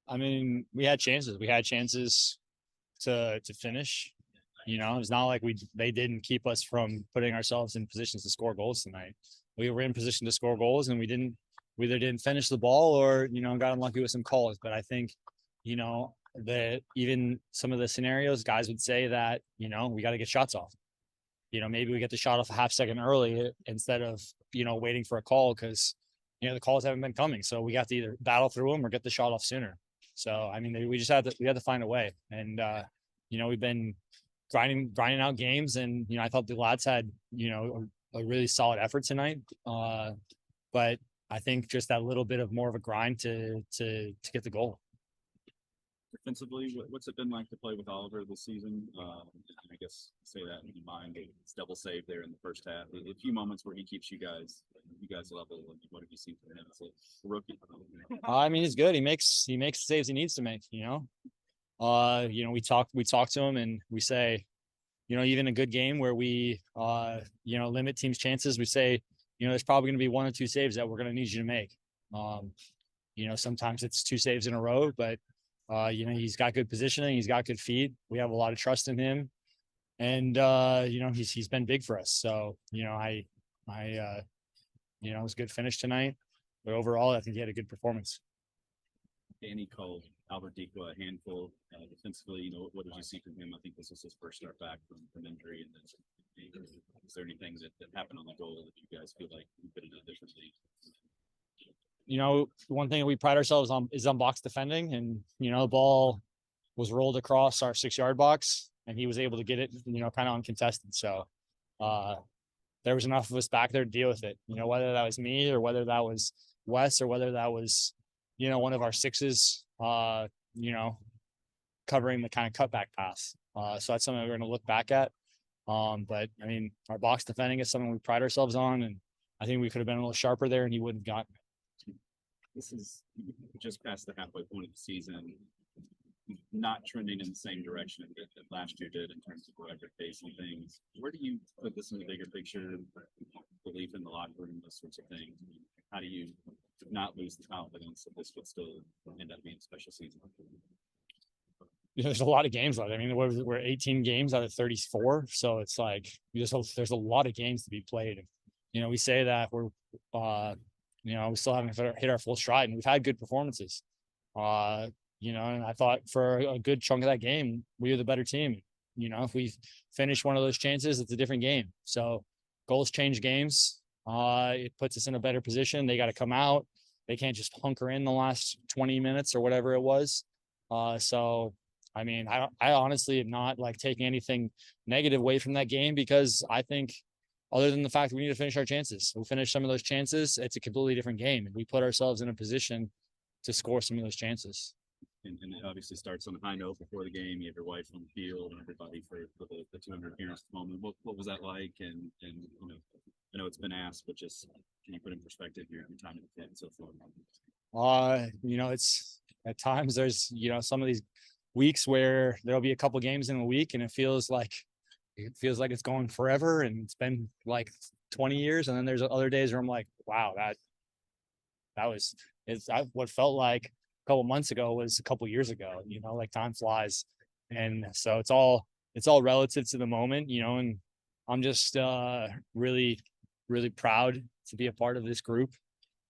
I mean, we had chances. We had chances to finish. It's not like they didn't keep us from putting ourselves in positions to score goals tonight. We were in position to score goals, and we either didn't finish the ball or got unlucky with some calls. But I think that even some of the scenarios, guys would say that we got to get shots off. Maybe we get the shot off a half second early instead of waiting for a call because the calls haven't been coming. So we have to either battle through them or get the shot off sooner. So I mean, we had to find a way, and we've been grinding out games, and I thought the lads had a really solid effort tonight. But I think just that little bit of more of a grind to get the goal. Defensively, what's it been like to play with Oliver this season? I guess say that in mind, it's double save there in the first half. A few moments where he keeps you guys level. What have you seen from him as a rookie? I mean, he's good. He makes the saves he needs to make. We talk to him and we say, even a good game where we limit teams' chances, we say, there's probably going to be one or two saves that we're going to need you to make. Sometimes it's two saves in a row, but he's got good positioning, he's got good feet. We have a lot of trust in him, and he's been big for us. So it was a good finish tonight, but overall, I think he had a good performance. Danny called Albert Dikwa a handful defensively. What did you see from him? I think this was his first start back from injury. And then, is there anything that happened on the goal that you guys feel like you could have done differently? One thing that we pride ourselves on is on box defending, and the ball was rolled across our 6-yard box, and he was able to get it, kind of uncontested. So there was enough of us back there to deal with it. Whether that was me or whether that was Wes or whether that was one of our sixes, covering the kind of cutback pass. So that's something we're going to look back at. But I mean, our box defending is something we pride ourselves on, and I think we could have been a little sharper there, and he wouldn't have gotten it. This is just past the halfway point of the season, not trending in the same direction that last year did in terms of record pace and things. Where do you put this in the bigger picture? Belief in the locker room, those sorts of things. How do you not lose the confidence that this would still end up being a special season? There's a lot of games left. I mean, we're 18 games out of 34, so it's like there's a lot of games to be played. We say that we're we still haven't hit our full stride, and we've had good performances. And I thought for a good chunk of that game, we were the better team. If we finish one of those chances, it's a different game. So goals change games. It puts us in a better position. They got to come out. They can't just hunker in the last 20 minutes or whatever it was. So, I mean, I honestly am not like taking anything negative away from that game, because I think other than the fact that we need to finish our chances, we finish some of those chances, it's a completely different game. And we put ourselves in a position to score some of those chances. And it obviously starts on a high note before the game. You have your wife on the field and everybody for the 200 appearance moment. What was that like? And I know it's been asked, but just can you put in perspective your time in the pit so far? It's at times there's some of these weeks where there'll be a couple games in a week, and it feels like it's going forever, and it's been like 20 years. And then there's other days where I'm like, wow, what felt like a couple months ago was a couple years ago. Like time flies, and so it's all relative to the moment. And I'm just really, really proud to be a part of this group.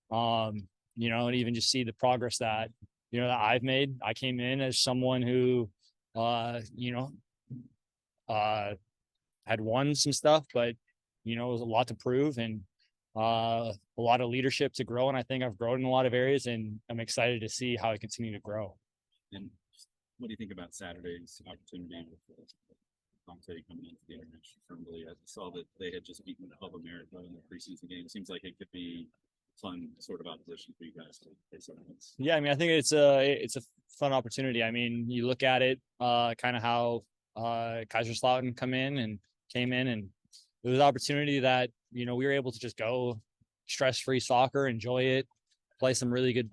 And even just see the progress that that I've made. I came in as someone who had won some stuff, but it was a lot to prove, and a lot of leadership to grow. And I think I've grown in a lot of areas, and I'm excited to see how I continue to grow. And what do you think about Saturday's opportunity with Conte coming into the international friendly? I saw that they had just beaten the Hub America in the preseason game. It seems like it could be fun sort of opposition for you guys to face on. Yeah, I mean, I think it's a fun opportunity. I mean, you look at it, kind of how Kaiserslautern came in, and it was an opportunity that we were able to just go stress-free soccer, enjoy it, play some really good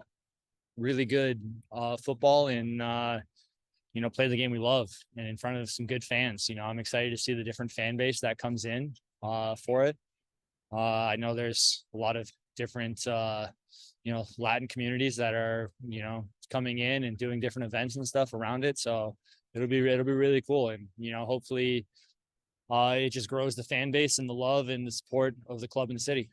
football, and play the game we love, and in front of some good fans. I'm excited to see the different fan base that comes in for it. I know there's a lot of different Latin communities that are, coming in and doing different events and stuff around it. So it'll be really cool. And, hopefully it just grows the fan base and the love and the support of the club and the city.